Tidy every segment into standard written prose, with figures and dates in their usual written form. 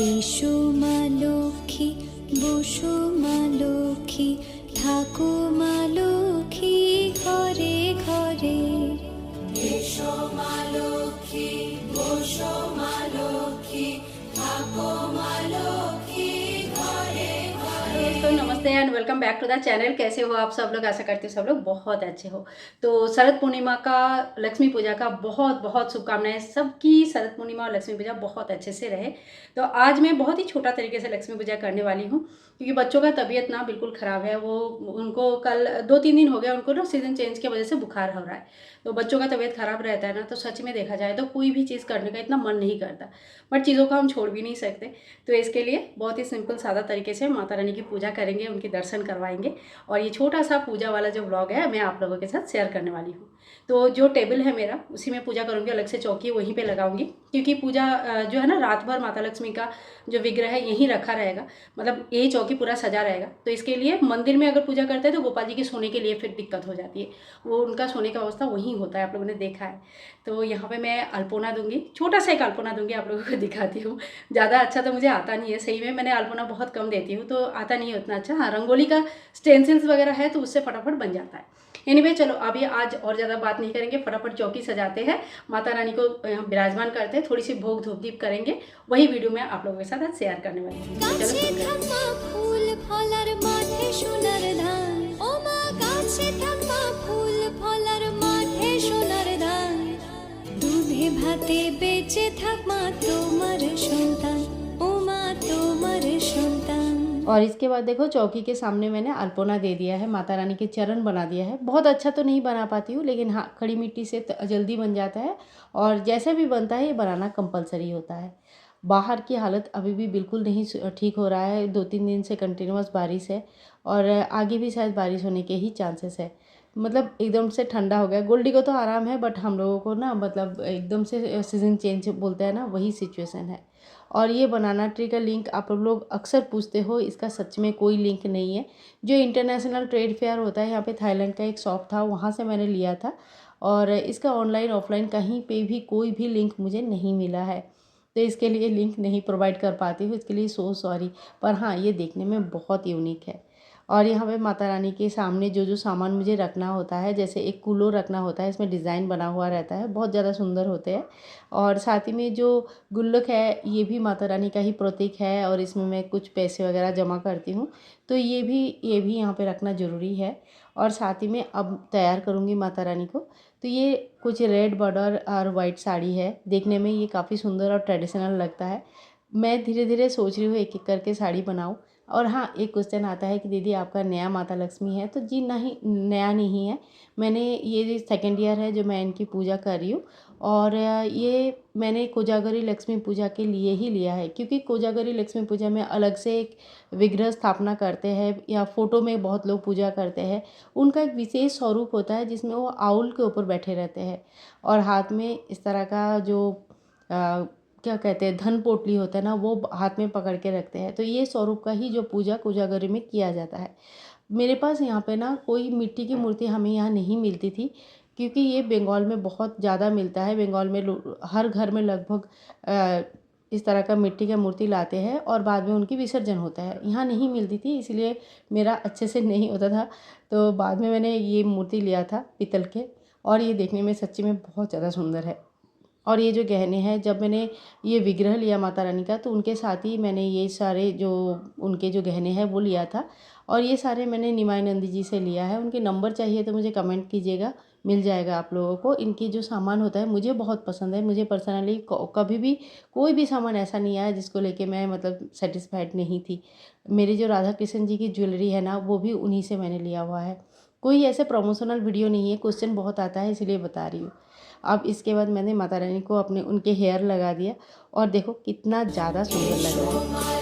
এসো মা লক্ষ্মী, বসো মা লক্ষ্মী, থাকো মা লক্ষ্মী ঘরে ঘরে। এসো মা লক্ষ্মী, বসো মা লক্ষ্মী, থাকো মা লক্ষ্মী घरे घरे। दोस्तों नमस्ते and welcome back to the channel. कैसे हो आप सब लोग? आशा करती हूँ सब लोग बहुत अच्छे हो। तो शरद पूर्णिमा का, लक्ष्मी पूजा का बहुत बहुत शुभकामनाएं। सबकी शरद पूर्णिमा और लक्ष्मी पूजा बहुत अच्छे से रहे। तो आज मैं बहुत ही छोटा तरीके से लक्ष्मी पूजा करने वाली हूँ, क्योंकि बच्चों का तबीयत ना बिल्कुल ख़राब है। वो उनको कल 2-3 दिन हो गया, उनको ना सीज़न चेंज की वजह से बुखार हो रहा है। तो बच्चों का तबीयत ख़राब रहता है ना, तो सच में देखा जाए तो कोई भी चीज़ करने का इतना मन नहीं करता, बट चीज़ों को हम छोड़ भी नहीं सकते। तो इसके लिए बहुत ही सिंपल सादा तरीके से माता रानी की पूजा करेंगे, उनके दर्शन करवाएंगे। और ये छोटा सा पूजा वाला जो व्लॉग है मैं आप लोगों के साथ शेयर करने वाली हूँ। तो जो टेबल है मेरा, उसी में पूजा करूँगी। अलग से चौकी वहीं पे लगाऊंगी, क्योंकि पूजा जो है ना, रात भर माता लक्ष्मी का जो विग्रह है यहीं रखा रहेगा, मतलब यही चौकी पूरा सजा रहेगा। तो इसके लिए मंदिर में अगर पूजा करते हैं तो गोपाल जी के सोने के लिए फिर दिक्कत हो जाती है, वो उनका सोने का अवस्था वहीं होता है, आप लोगों ने देखा है। तो यहाँ पे मैं अल्पोना दूंगी, छोटा सा एक अल्पोना दूंगी, आप लोगों को दिखाती हूँ। ज़्यादा अच्छा तो मुझे आता नहीं है, सही में मैंने अल्पोना बहुत कम देती हूँ, तो आता नहीं है उतना अच्छा। हाँ, रंगोली का स्टेंसिल्स वगैरह है तो उससे फटाफट बन जाता है। एनीवे चलो, अभी आज और ज़्यादा बात नहीं करेंगे, फटाफट चौकी सजाते हैं, माता रानी को विराजमान करते हैं, थोड़ी सी भोग धूप दीप करेंगे। वही वीडियो मैं आप लोगों के साथ आज शेयर करने वाली हूँ। चलो शुरू करते हैं। भाते बेचे थाक मा तोमार सन्तान, ओ मा तोमार सन्तान। और इसके बाद देखो, चौकी के सामने मैंने अल्पोना दे दिया है, माता रानी के चरण बना दिया है। बहुत अच्छा तो नहीं बना पाती हूँ, लेकिन हाँ, खड़ी मिट्टी से जल्दी बन जाता है, और जैसे भी बनता है ये बनाना कंपलसरी होता है। बाहर की हालत अभी भी बिल्कुल नहीं ठीक हो रहा है, 2-3 दिन से कंटिन्यूअस बारिश है, और आगे भी शायद बारिश होने के ही चांसेस है। मतलब एकदम से ठंडा हो गया। गोल्डी को तो आराम है, बट हम लोगों को ना, मतलब एकदम से सीज़न चेंज बोलते हैं ना, वही सिचुएशन है। और ये बनाना ट्री का लिंक आप लोग अक्सर पूछते हो, इसका सच में कोई लिंक नहीं है। जो इंटरनेशनल ट्रेड फेयर होता है, यहाँ पे थाईलैंड का एक शॉप था, वहाँ से मैंने लिया था, और इसका ऑनलाइन ऑफलाइन कहीं पे भी कोई भी लिंक मुझे नहीं मिला है, तो इसके लिए लिंक नहीं प्रोवाइड कर पाती हूँ, इसके लिए सो सॉरी। पर हाँ, ये देखने में बहुत यूनिक है। और यहाँ पे माता रानी के सामने जो जो सामान मुझे रखना होता है, जैसे एक कूलो रखना होता है, इसमें डिज़ाइन बना हुआ रहता है, बहुत ज़्यादा सुंदर होते हैं। और साथ ही में जो गुल्लक है, ये भी माता रानी का ही प्रतीक है, और इसमें मैं कुछ पैसे वगैरह जमा करती हूँ, तो ये भी यहाँ पे रखना ज़रूरी है। और साथ ही में अब तैयार करूँगी माता रानी को। तो ये कुछ रेड बॉर्डर और वाइट साड़ी है, देखने में ये काफ़ी सुंदर और ट्रेडिशनल लगता है। मैं धीरे धीरे सोच रही हूँ एक एक करके साड़ी बनाऊँ। और हाँ, एक क्वेश्चन आता है कि दीदी आपका नया माता लक्ष्मी है, तो जी नहीं, नया नहीं है। मैंने ये 2nd ईयर है जो मैं इनकी पूजा कर रही हूँ, और ये मैंने कोजागरी लक्ष्मी पूजा के लिए ही लिया है, क्योंकि कोजागरी लक्ष्मी पूजा में अलग से एक विग्रह स्थापना करते हैं, या फोटो में बहुत लोग पूजा करते हैं। उनका एक विशेष स्वरूप होता है, जिसमें वो आउल के ऊपर बैठे रहते हैं, और हाथ में इस तरह का जो क्या कहते हैं, धन पोटली होता है ना, वो हाथ में पकड़ के रखते हैं। तो ये स्वरूप का ही जो पूजा कोजागरी में किया जाता है। मेरे पास यहाँ पे ना कोई मिट्टी की मूर्ति हमें यहाँ नहीं मिलती थी, क्योंकि ये बंगाल में बहुत ज़्यादा मिलता है। बंगाल में हर घर में लगभग इस तरह का मिट्टी का मूर्ति लाते हैं, और बाद में उनकी विसर्जन होता है। यहाँ नहीं मिलती थी, इसलिए मेरा अच्छे से नहीं होता था। तो बाद में मैंने ये मूर्ति लिया था पीतल के, और ये देखने में सच्ची में बहुत ज़्यादा सुंदर है। और ये जो गहने हैं, जब मैंने ये विग्रह लिया माता रानी का, तो उनके साथ ही मैंने ये सारे जो उनके जो गहने हैं वो लिया था। और ये सारे मैंने निमाई नंदी जी से लिया है। उनके नंबर चाहिए तो मुझे कमेंट कीजिएगा, मिल जाएगा आप लोगों को। इनकी जो सामान होता है मुझे बहुत पसंद है। मुझे पर्सनली कभी भी कोई भी सामान ऐसा नहीं आया जिसको लेके मैं मतलब सेटिस्फाइड नहीं थी। मेरी जो राधा कृष्ण जी की ज्वेलरी है ना, वो भी उन्हीं से मैंने लिया हुआ है। कोई ऐसे प्रमोशनल वीडियो नहीं है, क्वेश्चन बहुत आता है इसलिए बता रही हूँ। अब इसके बाद मैंने माता रानी को अपने उनके हेयर लगा दिया, और देखो कितना ज़्यादा सुंदर लग रहा है।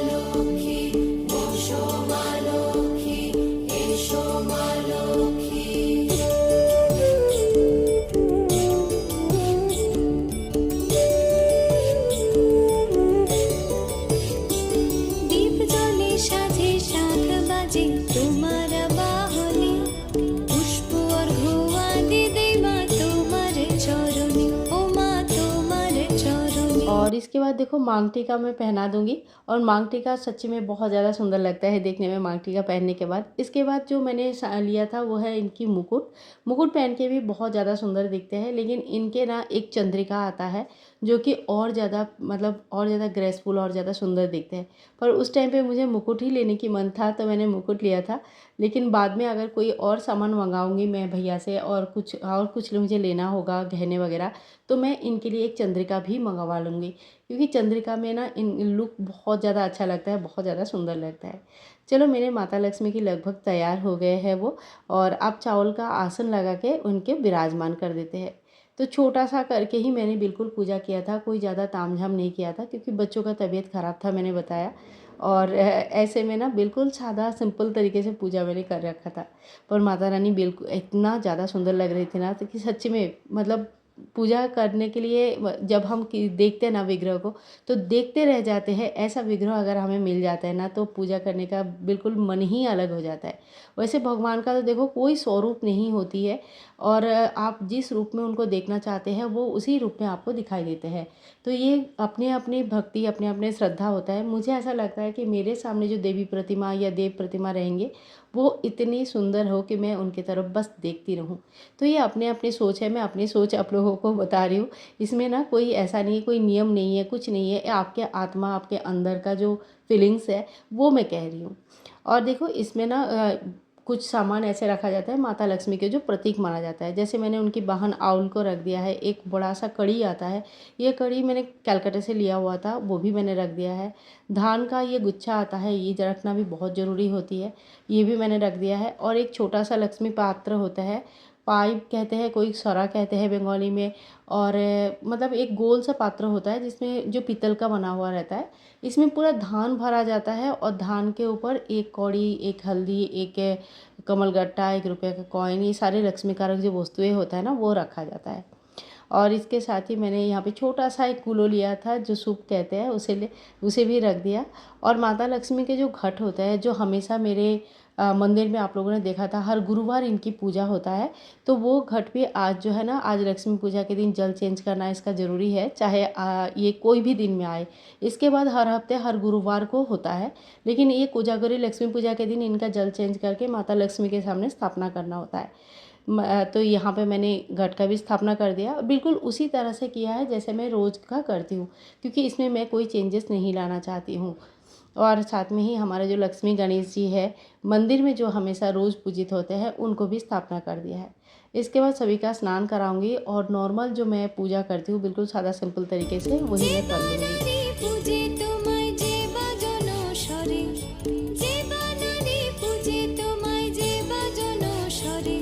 दीप जले साझे शाख बाजे तुम्हार बाहने, पुष्प और घोआ दे दे माँ तुम्हारे चरणे, ओ माँ तुम्हारे चरणे। और और इसके बाद देखो मांग टीका मैं पहना दूँगी और मांग टीका सच्ची में बहुत ज़्यादा सुंदर लगता है देखने में मांग टीका पहनने के बाद। इसके बाद जो मैंने लिया था वो है इनकी मुकुट। मुकुट पहन के भी बहुत ज़्यादा सुंदर दिखते हैं, लेकिन इनके ना एक चंद्रिका आता है जो कि और ज़्यादा मतलब और ज़्यादा ग्रेसफुल और ज़्यादा सुंदर दिखते हैं। पर उस टाइम पे मुझे मुकुट ही लेने की मन था तो मैंने मुकुट लिया था, लेकिन बाद में अगर कोई और सामान मंगाऊँगी मैं भैया से और कुछ मुझे लेना होगा गहने वगैरह, तो मैं इनके लिए एक चंद्रिका भी मंगवा लूँगी, क्योंकि चंद्रिका में ना इन लुक बहुत ज़्यादा अच्छा लगता है, बहुत ज़्यादा सुंदर लगता है। चलो मेरे माता लक्ष्मी की लगभग तैयार हो गए हैं वो, और अब चावल का आसन लगा के उनके विराजमान कर देते हैं। तो छोटा-सा करके ही मैंने बिल्कुल पूजा किया था, कोई ज़्यादा तामझाम नहीं किया था क्योंकि बच्चों का तबीयत ख़राब था मैंने बताया, और ऐसे में ना बिल्कुल सादा सिंपल तरीके से पूजा मैंने कर रखा था। पर माता रानी बिल्कुल इतना ज़्यादा सुंदर लग रही थी ना, तो कि सच्ची में मतलब पूजा करने के लिए जब हम देखते हैं ना विग्रह को, तो देखते रह जाते हैं। ऐसा विग्रह अगर हमें मिल जाता है ना, तो पूजा करने का बिल्कुल मन ही अलग हो जाता है। वैसे भगवान का तो देखो कोई स्वरूप नहीं होती है, और आप जिस रूप में उनको देखना चाहते हैं वो उसी रूप में आपको दिखाई देते हैं। तो ये अपने अपनी भक्ति, अपने अपने श्रद्धा होता है। मुझे ऐसा लगता है कि मेरे सामने जो देवी प्रतिमा या देव प्रतिमा रहेंगे, वो इतनी सुंदर हो कि मैं उनकी तरफ बस देखती रहूं। तो ये अपने अपनी सोच है, मैं अपनी सोच आप लोगों को बता रही हूँ। इसमें ना कोई ऐसा नहीं है, कोई नियम नहीं है, कुछ नहीं है। ये आपके आत्मा, आपके अंदर का जो फीलिंग्स है वो मैं कह रही हूँ। और देखो इसमें ना कुछ सामान ऐसे रखा जाता है माता लक्ष्मी के जो प्रतीक माना जाता है। जैसे मैंने उनकी वाहन आउल को रख दिया है। एक बड़ा सा कड़ी आता है, ये कड़ी मैंने कलकत्ते से लिया हुआ था, वो भी मैंने रख दिया है। धान का ये गुच्छा आता है, ये रखना भी बहुत ज़रूरी होती है, ये भी मैंने रख दिया है। और एक छोटा सा लक्ष्मी पात्र होता है, पाइप कहते हैं, कोई सरा कहते हैं बंगाली में, और मतलब एक गोल सा पात्र होता है जिसमें जो पीतल का बना हुआ रहता है। इसमें पूरा धान भरा जाता है, और धान के ऊपर एक कौड़ी, एक हल्दी, एक कमलगट्टा, 1 रुपये का कॉइन, ये सारे लक्ष्मीकारक जो वस्तुएं होता है ना वो रखा जाता है। और इसके साथ ही मैंने यहाँ पे छोटा सा एक कूलो लिया था जो सूप कहते हैं, उसे भी रख दिया। और माता लक्ष्मी के जो घट होता है, जो हमेशा मेरे मंदिर में आप लोगों ने देखा था हर गुरुवार इनकी पूजा होता है, तो वो घट भी आज जो है ना, आज लक्ष्मी पूजा के दिन जल चेंज करना इसका ज़रूरी है, चाहे ये कोई भी दिन में आए। इसके बाद हर हफ्ते हर गुरुवार को होता है, लेकिन ये कोजागरी लक्ष्मी पूजा के दिन इनका जल चेंज करके माता लक्ष्मी के सामने स्थापना करना होता है। तो यहाँ पे मैंने घट का भी स्थापना कर दिया, बिल्कुल उसी तरह से किया है जैसे मैं रोज़ का करती हूँ, क्योंकि इसमें मैं कोई चेंजेस नहीं लाना चाहती हूँ। और साथ में ही हमारा जो लक्ष्मी गणेश जी है मंदिर में, जो हमेशा रोज़ पूजित होते हैं, उनको भी स्थापना कर दिया है। इसके बाद सभी का स्नान कराऊंगी, और नॉर्मल जो मैं पूजा करती हूँ बिल्कुल सादा सिंपल तरीके से वही मैं कर लूँगी। पूजे তোমায় যে বাজনো স্বরে, যে বানারে পূজে তোমায় যে বাজনো স্বরে,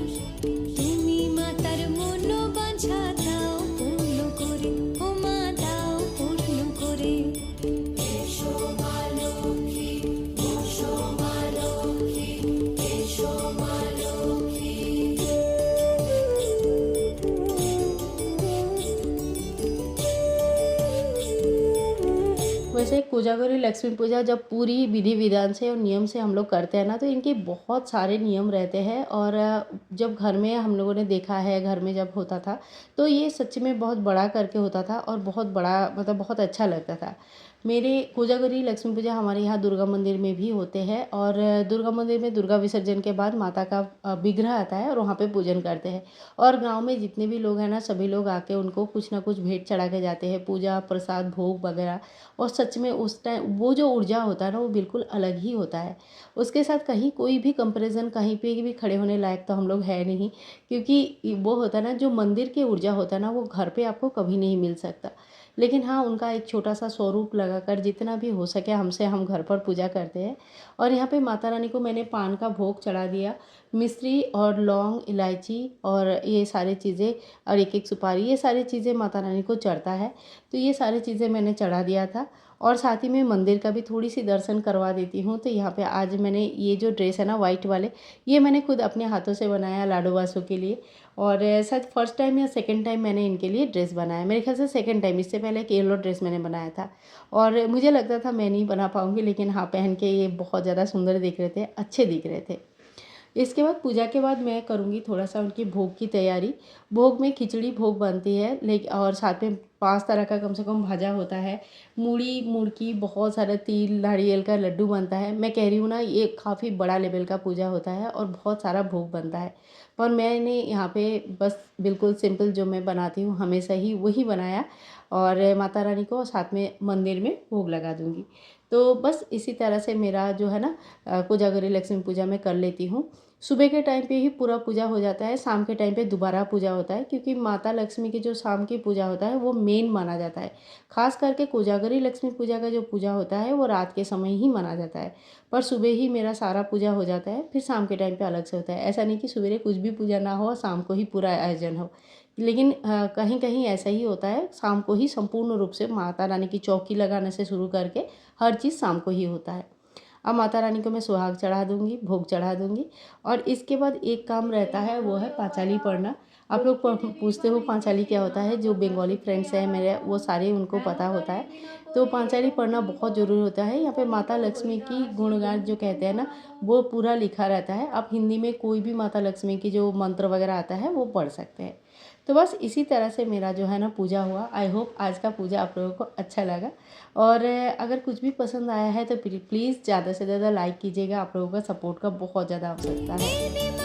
তুমি মাতার মনোবাঞ্ছা দাও পূর্ণ করে, ও মা দাও পূর্ণ করে। এসো মা লক্ষ্মী, এসো মা লক্ষ্মী, এসো মা লক্ষ্মী। वैसे कोजागरी लक्ष्मी पूजा जब पूरी विधि विधान से और नियम से हम लोग करते हैं ना, तो इनके बहुत सारे नियम रहते हैं। और जब घर में हम लोगों ने देखा है, घर में जब होता था, तो ये सच में बहुत बड़ा करके होता था, और बहुत बड़ा मतलब बहुत अच्छा लगता था। मेरे कोजागरी लक्ष्मी पूजा हमारे यहाँ दुर्गा मंदिर में भी होते हैं, और दुर्गा मंदिर में दुर्गा विसर्जन के बाद माता का विग्रह आता है और वहाँ पे पूजन करते हैं। और गांव में जितने भी लोग हैं ना, सभी लोग आके उनको कुछ ना कुछ भेंट चढ़ा के जाते हैं, पूजा प्रसाद भोग वगैरह। और सच में उस टाइम वो जो ऊर्जा होता है ना, वो बिल्कुल अलग ही होता है। उसके साथ कहीं कोई भी कंपैरिजन कहीं पे भी खड़े होने लायक तो हम लोग है नहीं, क्योंकि वो होता है ना, जो मंदिर की ऊर्जा होता है ना, वो घर पे आपको कभी नहीं मिल सकता। लेकिन हाँ, उनका एक छोटा सा स्वरूप लगाकर जितना भी हो सके हमसे हम घर पर पूजा करते हैं। और यहाँ पे माता रानी को मैंने पान का भोग चढ़ा दिया, मिश्री और लौंग, इलायची और ये सारी चीज़ें, और एक एक सुपारी, ये सारी चीज़ें माता रानी को चढ़ता है। तो ये सारी चीज़ें मैंने चढ़ा दिया था। और साथ ही में मंदिर का भी थोड़ी सी दर्शन करवा देती हूँ। तो यहाँ पे आज मैंने ये जो ड्रेस है ना वाइट वाले, ये मैंने खुद अपने हाथों से बनाया लाडो वासु के लिए। और शायद फर्स्ट टाइम या सेकंड टाइम मैंने इनके लिए ड्रेस बनाया, मेरे ख्याल से सेकंड टाइम। इससे पहले एक येलो ड्रेस मैंने बनाया था, और मुझे लगता था मैं नहीं बना पाऊँगी, लेकिन हाँ, पहन के ये बहुत ज़्यादा सुंदर दिख रहे थे, अच्छे दिख रहे थे। इसके बाद पूजा के बाद मैं करूँगी थोड़ा सा उनकी भोग की तैयारी। भोग में खिचड़ी भोग बनती है, लेकिन और साथ में 5 तरह का कम से कम भाजा होता है, मूढ़ी, मुड़की, बहुत सारा तिल, नारियल का लड्डू बनता है। मैं कह रही हूँ ना, ये काफ़ी बड़ा लेवल का पूजा होता है और बहुत सारा भोग बनता है। पर मैंने यहाँ पे बस बिल्कुल सिंपल जो मैं बनाती हूँ हमेशा ही वही बनाया और माता रानी को साथ में मंदिर में भोग लगा दूँगी। तो बस इसी तरह से मेरा जो है ना कोजागरी लक्ष्मी पूजा मैं कर लेती हूँ। सुबह के टाइम पे ही पूरा पूजा हो जाता है, शाम के टाइम पे दोबारा पूजा होता है, क्योंकि माता लक्ष्मी की जो शाम की पूजा होता है वो मेन माना जाता है। ख़ास करके कोजागरी लक्ष्मी पूजा का जो पूजा होता है वो रात के समय ही माना जाता है। पर सुबह ही मेरा सारा पूजा हो जाता है, फिर शाम के टाइम पे अलग से होता है। ऐसा नहीं कि सवेरे कुछ भी पूजा ना हो और शाम को ही पूरा आयोजन हो। लेकिन कहीं-कहीं ऐसा ही होता है, शाम को ही संपूर्ण रूप से माता रानी की चौकी लगाने से शुरू करके हर चीज़ शाम को ही होता है। अब माता रानी को मैं सुहाग चढ़ा दूँगी, भोग चढ़ा दूँगी और इसके बाद एक काम रहता है, वो है पाँचाली पढ़ना। आप लोग पूछते हो पाँचाली क्या होता है? जो बंगाली फ्रेंड्स हैं मेरे, वो सारे उनको पता होता है। तो पाँचाली पढ़ना बहुत ज़रूरी होता है। यहाँ पे माता लक्ष्मी की गुणगान जो कहते हैं ना, वो पूरा लिखा रहता है। आप हिंदी में कोई भी माता लक्ष्मी की जो मंत्र वगैरह आता है वो पढ़ सकते हैं। तो बस इसी तरह से मेरा जो है ना पूजा हुआ। आई होप आज का पूजा आप लोगों को अच्छा लगा और अगर कुछ भी पसंद आया है तो प्लीज़ ज़्यादा से ज़्यादा लाइक कीजिएगा। आप लोगों का सपोर्ट का बहुत ज़्यादा आवश्यकता है।